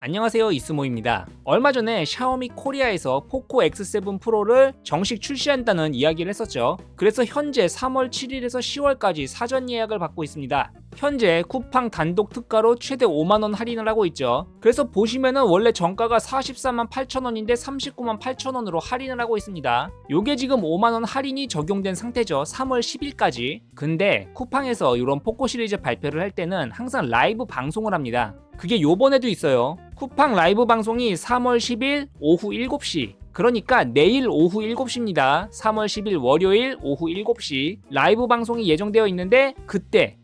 안녕하세요, 이스모입니다. 얼마 전에 샤오미 코리아에서 포코 X7 프로를 정식 출시한다는 이야기를 했었죠. 그래서 현재 3월 7일에서 10월까지 사전 예약을 받고 있습니다. 현재 쿠팡 단독 특가로 최대 5만원 할인을 하고 있죠. 그래서 보시면은 원래 정가가 44만 8천원인데 39만 8천원으로 할인을 하고 있습니다. 요게 지금 5만원 할인이 적용된 상태죠. 3월 10일까지. 근데 쿠팡에서 이런 포코 시리즈 발표를 할 때는 항상 라이브 방송을 합니다. 그게 요번에도 있어요. 쿠팡 라이브 방송이 3월 10일 오후 7시, 그러니까 내일 오후 7시입니다. 3월 10일 월요일 오후 7시 라이브 방송이 예정되어 있는데 그때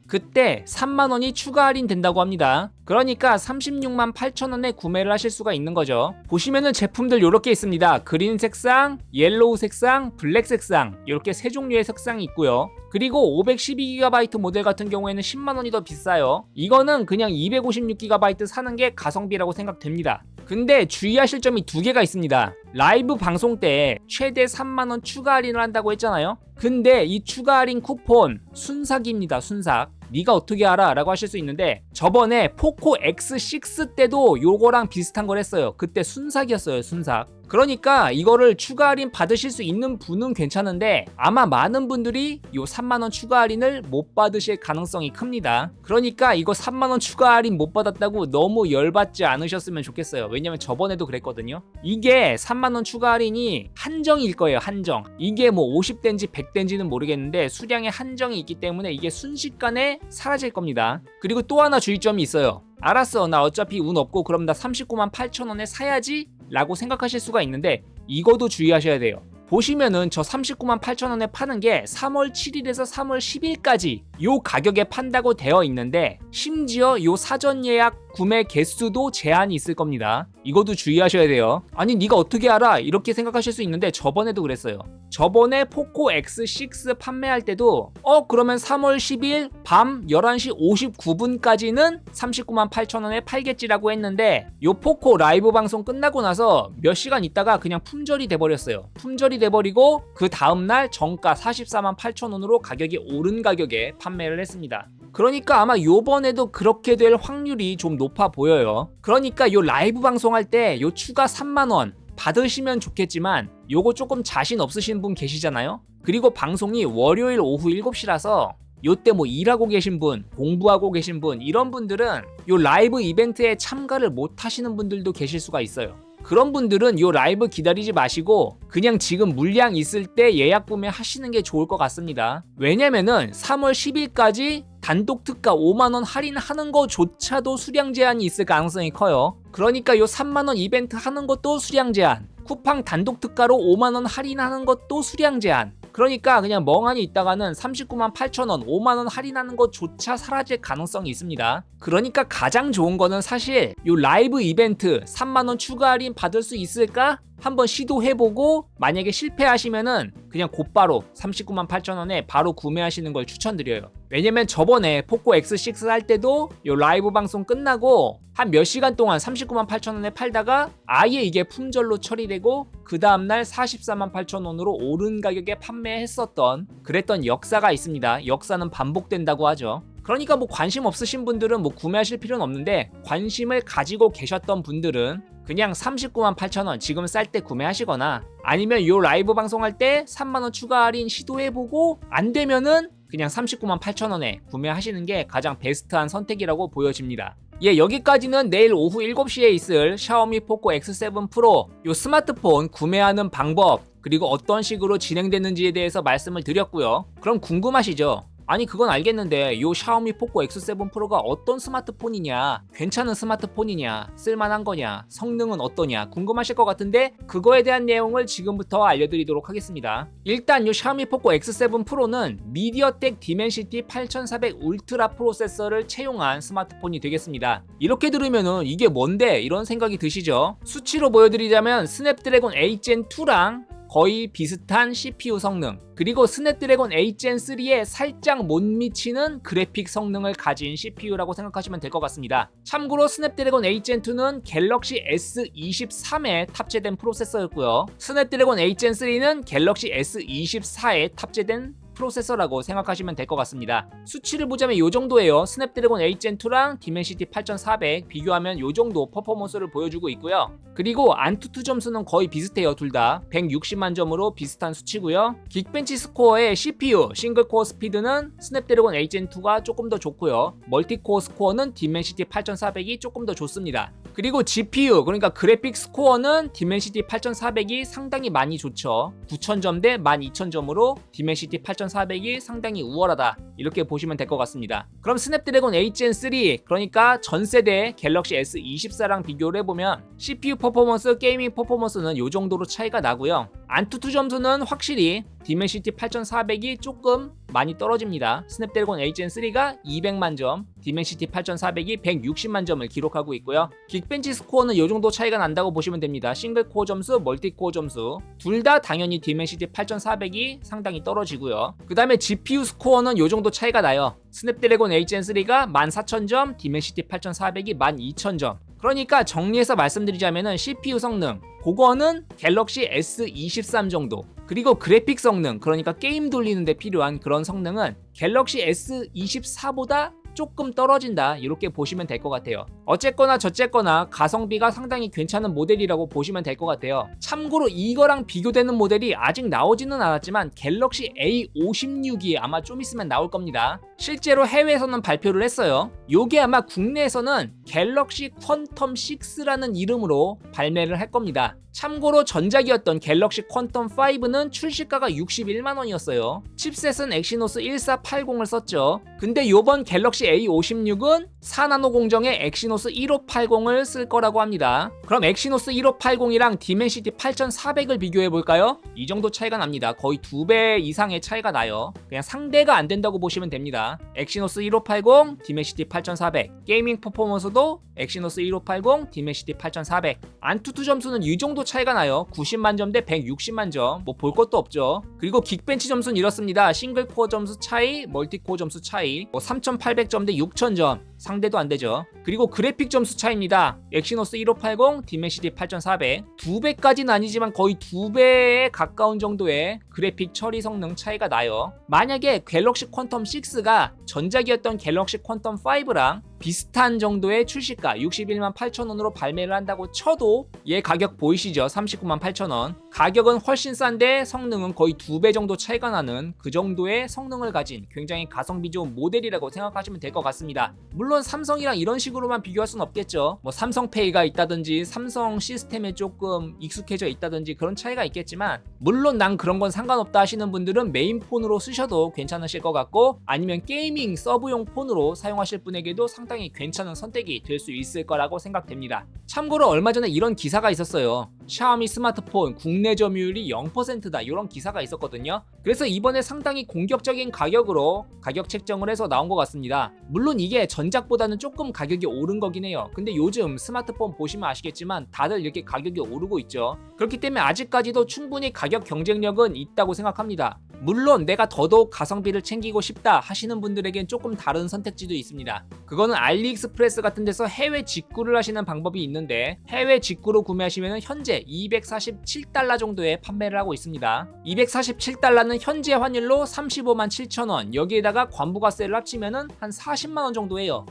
3만원이 추가 할인 된다고 합니다. 그러니까 36만 8천원에 구매를 하실 수가 있는 거죠. 보시면은 제품들 이렇게 있습니다. 그린 색상, 옐로우 색상, 블랙 색상, 이렇게 세 종류의 색상이 있고요. 그리고 512GB 모델 같은 경우에는 10만원이 더 비싸요. 이거는 그냥 256GB 사는 게 가성비라고 생각됩니다. 근데 주의하실 점이 두 개가 있습니다. 라이브 방송 때 최대 3만원 추가 할인을 한다고 했잖아요. 근데 이 추가 할인 쿠폰 순삭입니다. 순삭. 네가 어떻게 알아? 라고 하실 수 있는데 저번에 포코 X6 때도 요거랑 비슷한 걸 했어요. 그때 순삭이었어요. 순삭. 그러니까 이거를 추가 할인 받으실 수 있는 분은 괜찮은데 아마 많은 분들이 요 3만원 추가 할인을 못 받으실 가능성이 큽니다. 그러니까 이거 3만원 추가 할인 못 받았다고 너무 열받지 않으셨으면 좋겠어요. 왜냐면 저번에도 그랬거든요. 이게 3만원 추가 할인이 한정일 거예요. 한정. 이게 뭐 50대인지 100대인지는 모르겠는데 수량의 한정이 있기 때문에 이게 순식간에 사라질 겁니다. 그리고 또 하나 주의점이 있어요. 알았어, 나 어차피 운 없고 그럼 나 39만 8천원에 사야지 라고 생각하실 수가 있는데 이거도 주의하셔야 돼요. 보시면은 저 39만 8천원에 파는 게 3월 7일에서 3월 10일까지 요 가격에 판다고 되어 있는데 심지어 요 사전 예약 구매 개수도 제한이 있을 겁니다. 이것도 주의하셔야 돼요. 아니 네가 어떻게 알아? 이렇게 생각하실 수 있는데 저번에도 그랬어요. 저번에 포코 X6 판매할 때도 그러면 3월 10일 밤 11시 59분까지는 39만 8천원에 팔겠지라고 했는데 요 포코 라이브 방송 끝나고 나서 몇 시간 있다가 그냥 품절이 돼버렸어요. 품절이 돼버리고 그 다음날 정가 44만 8천원으로 가격이 오른 가격에 판매를 했습니다. 그러니까 아마 요번에도 그렇게 될 확률이 좀 높아 보여요. 그러니까 요 라이브 방송할 때 요 추가 3만원 받으시면 좋겠지만 요거 조금 자신 없으신 분 계시잖아요. 그리고 방송이 월요일 오후 7시라서 요때 뭐 일하고 계신 분, 공부하고 계신 분, 이런 분들은 요 라이브 이벤트에 참가를 못 하시는 분들도 계실 수가 있어요. 그런 분들은 요 라이브 기다리지 마시고 그냥 지금 물량 있을 때 예약 구매하시는 게 좋을 것 같습니다. 왜냐면은 3월 10일까지 단독 특가 5만원 할인하는 거조차도 수량 제한이 있을 가능성이 커요. 그러니까 요 3만원 이벤트 하는 것도 수량 제한, 쿠팡 단독 특가로 5만원 할인하는 것도 수량 제한. 그러니까 그냥 멍하니 있다가는 39만 8천원 5만원 할인하는 것조차 사라질 가능성이 있습니다. 그러니까 가장 좋은 거는 사실 요 라이브 이벤트 3만원 추가 할인 받을 수 있을까? 한번 시도해보고 만약에 실패하시면은 그냥 곧바로 39만 8천원에 바로 구매하시는 걸 추천드려요. 왜냐면 저번에 포코 X6 할 때도 요 라이브 방송 끝나고 한 몇 시간 동안 39만 8천원에 팔다가 아예 이게 품절로 처리되고 그 다음날 44만 8천원으로 오른 가격에 판매했었던 그랬던 역사가 있습니다. 역사는 반복된다고 하죠. 그러니까 뭐 관심 없으신 분들은 뭐 구매하실 필요는 없는데 관심을 가지고 계셨던 분들은 그냥 39만 8천원 지금 쌀 때 구매하시거나 아니면 요 라이브 방송할 때 3만원 추가 할인 시도해보고 안 되면은 그냥 39만 8천원에 구매하시는 게 가장 베스트한 선택이라고 보여집니다. 예, 여기까지는 내일 오후 7시에 있을 샤오미 포코 X7 프로 요 스마트폰 구매하는 방법 그리고 어떤 식으로 진행되는지에 대해서 말씀을 드렸고요. 그럼 궁금하시죠? 아니 그건 알겠는데 요 샤오미 포코 X7 프로가 어떤 스마트폰이냐, 괜찮은 스마트폰이냐, 쓸만한 거냐, 성능은 어떠냐 궁금하실 것 같은데 그거에 대한 내용을 지금부터 알려드리도록 하겠습니다. 일단 요 샤오미 포코 X7 프로는 미디어텍 디멘시티 8400 울트라 프로세서를 채용한 스마트폰이 되겠습니다. 이렇게 들으면은 이게 뭔데? 이런 생각이 드시죠? 수치로 보여드리자면 스냅드래곤 8gen2랑 거의 비슷한 CPU 성능, 그리고 스냅드래곤 8gen3에 살짝 못 미치는 그래픽 성능을 가진 CPU라고 생각하시면 될 것 같습니다. 참고로 스냅드래곤 8gen2는 갤럭시 S23에 탑재된 프로세서였고요. 스냅드래곤 8gen3는 갤럭시 S24에 탑재된 프로세서라고 생각하시면 될 것 같습니다. 수치를 보자면 요 정도예요. 스냅드래곤 8 젠2랑 디멘시티 8400 비교하면 요 정도 퍼포먼스를 보여주고 있고요. 그리고 안투투 점수는 거의 비슷해요. 둘 다 160만 점으로 비슷한 수치고요. 긱벤치 스코어의 CPU 싱글코어 스피드는 스냅드래곤 8 젠2가 조금 더 좋고요. 멀티코어 스코어는 디멘시티 8400이 조금 더 좋습니다. 그리고 GPU 그러니까 그래픽 스코어는 디멘시티 8400이 상당히 많이 좋죠. 9000점 대 12000점으로 디멘시티 8400이 상당히 우월하다 이렇게 보시면 될 것 같습니다. 그럼 스냅드래곤 8 젠3 그러니까 전세대 갤럭시 S24랑 비교를 해보면 CPU 퍼포먼스, 게이밍 퍼포먼스는 요 정도로 차이가 나고요. 안투투 점수는 확실히 디멘시티 8400이 조금 많이 떨어집니다. 스냅드래곤 8 젠3가 200만 점, 디멘시티 8400이 160만 점을 기록하고 있고요. 긱벤치 스코어는 요 정도 차이가 난다고 보시면 됩니다. 싱글코어 점수, 멀티코어 점수 둘 다 당연히 디멘시티 8400이 상당히 떨어지고요. 그 다음에 GPU 스코어는 요 정도 차이가 나요. 스냅드래곤 8 젠3가 14000점, 디멘시티 8400이 12000점. 그러니까 정리해서 말씀드리자면은 CPU 성능 그거는 갤럭시 S23 정도, 그리고 그래픽 성능 그러니까 게임 돌리는데 필요한 그런 성능은 갤럭시 S24보다 조금 떨어진다 이렇게 보시면 될 것 같아요. 어쨌거나 저쨌거나 가성비가 상당히 괜찮은 모델이라고 보시면 될 것 같아요. 참고로 이거랑 비교되는 모델이 아직 나오지는 않았지만 갤럭시 A56이 아마 좀 있으면 나올 겁니다. 실제로 해외에서는 발표를 했어요. 요게 아마 국내에서는 갤럭시 퀀텀 6라는 이름으로 발매를 할 겁니다. 참고로 전작이었던 갤럭시 퀀텀 5는 출시가가 61만원이었어요. 칩셋은 엑시노스 1480을 썼죠. 근데 요번 갤럭시 A56은 4나노 공정의 엑시노스 1580을 쓸 거라고 합니다. 그럼 엑시노스 1580이랑 디멘시티 8400을 비교해볼까요? 이 정도 차이가 납니다. 거의 2배 이상의 차이가 나요. 그냥 상대가 안 된다고 보시면 됩니다. 엑시노스 1580, 디멘시티 8400 게이밍 퍼포먼스도 엑시노스 1580, 디멘시티 8400 안투투 점수는 이 정도 차이가 나요. 90만 점 대 160만 점 뭐 볼 것도 없죠. 그리고 긱벤치 점수는 이렇습니다. 싱글코어 점수 차이, 멀티코어 점수 차이 3800점 대 6000점 상대도 안 되죠. 그리고 그래픽 점수 차이입니다. 엑시노스 1580, 디멘시티 8400 2배까지는 아니지만 거의 2배에 가까운 정도의 그래픽 처리 성능 차이가 나요. 만약에 갤럭시 퀀텀 6가 전작이었던 갤럭시 퀀텀 5랑 비슷한 정도의 출시가 61만 8천원으로 발매를 한다고 쳐도 얘 가격 보이시죠? 39만 8천원. 가격은 훨씬 싼데 성능은 거의 2배 정도 차이가 나는 그 정도의 성능을 가진 굉장히 가성비 좋은 모델이라고 생각하시면 될 것 같습니다. 물론 삼성이랑 이런 식으로만 비교할 순 없겠죠. 뭐 삼성페이가 있다든지 삼성 시스템에 조금 익숙해져 있다든지 그런 차이가 있겠지만 물론 난 그런 건 상관없다 하시는 분들은 메인폰으로 쓰셔도 괜찮으실 것 같고 아니면 게이밍 서브용 폰으로 사용하실 분에게도 상당히 괜찮은 선택이 될 수 있을 거라고 생각됩니다. 참고로 얼마 전에 이런 기사가 있었어요. 샤오미 스마트폰 국내 점유율이 0%다 이런 기사가 있었거든요. 그래서 이번에 상당히 공격적인 가격으로 가격 책정을 해서 나온 것 같습니다. 물론 이게 전작보다는 조금 가격이 오른 거긴 해요. 근데 요즘 스마트폰 보시면 아시겠지만 다들 이렇게 가격이 오르고 있죠. 그렇기 때문에 아직까지도 충분히 가격 경쟁력은 있다고 생각합니다. 물론 내가 더더욱 가성비를 챙기고 싶다 하시는 분들에겐 조금 다른 선택지도 있습니다. 그거는 알리익스프레스 같은 데서 해외 직구를 하시는 방법이 있는데 해외 직구로 구매하시면 현재 247달러 정도에 판매를 하고 있습니다. 247달러는 현재 환율로 35만 7천원 여기에다가 관부가세를 합치면은 한 40만원 정도 해요.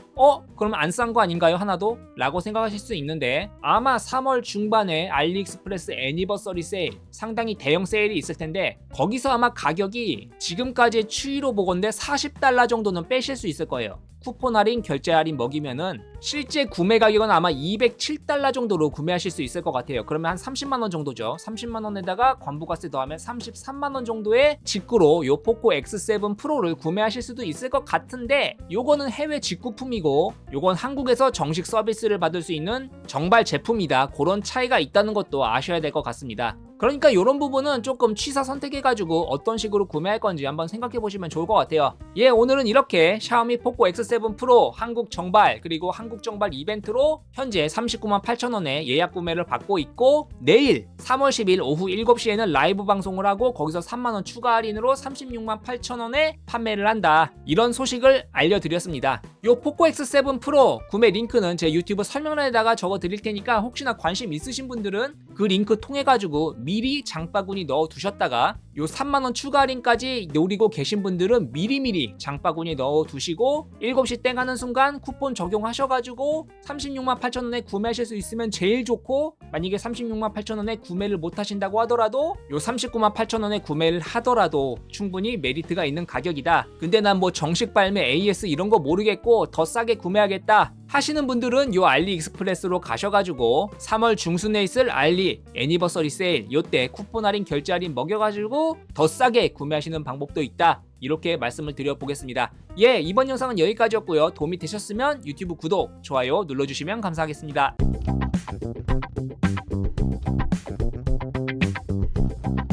그럼 안 싼 거 아닌가요 하나도? 라고 생각하실 수 있는데 아마 3월 중반에 알리익스프레스 애니버서리 세일 상당히 대형 세일이 있을 텐데 거기서 아마 가격이 지금까지의 추이로 보건대 40달러 정도는 빼실 수 있을 거예요. 쿠폰 할인, 결제 할인 먹이면은 실제 구매 가격은 아마 207달러 정도로 구매하실 수 있을 것 같아요. 그러면 한 30만원 정도죠. 30만원에다가 관부가세 더하면 33만원 정도의 직구로 요 포코 X7 프로를 구매하실 수도 있을 것 같은데 요거는 해외 직구품이고 요건 한국에서 정식 서비스를 받을 수 있는 정발 제품이다. 그런 차이가 있다는 것도 아셔야 될 것 같습니다. 그러니까 이런 부분은 조금 취사 선택해가지고 어떤 식으로 구매할 건지 한번 생각해 보시면 좋을 것 같아요. 오늘은 이렇게 샤오미 포코 X7 프로 한국 정발 그리고 한국 정발 이벤트로 현재 39만 8천원에 예약 구매를 받고 있고 내일 3월 10일 오후 7시에는 라이브 방송을 하고 거기서 3만원 추가 할인으로 36만 8천원에 판매를 한다. 이런 소식을 알려드렸습니다. 요 포코 X7 프로 구매 링크는 제 유튜브 설명란에다가 적어 드릴 테니까 혹시나 관심 있으신 분들은 그 링크 통해 가지고 미리 장바구니 넣어 두셨다가 요 3만원 추가 할인까지 노리고 계신 분들은 미리미리 장바구니에 넣어두시고 7시 땡 하는 순간 쿠폰 적용하셔가지고 36만 8천원에 구매하실 수 있으면 제일 좋고, 만약에 36만 8천원에 구매를 못하신다고 하더라도 요 39만 8천원에 구매를 하더라도 충분히 메리트가 있는 가격이다. 근데 난 뭐 정식 발매 AS 이런 거 모르겠고 더 싸게 구매하겠다 하시는 분들은 요 알리익스프레스로 가셔가지고 3월 중순에 있을 알리 애니버서리 세일 요때 쿠폰 할인 결제 할인 먹여가지고 더 싸게 구매하시는 방법도 있다. 이렇게 말씀을 드려보겠습니다. 예, 이번 영상은 여기까지였고요. 도움이 되셨으면 유튜브 구독, 좋아요 눌러주시면 감사하겠습니다.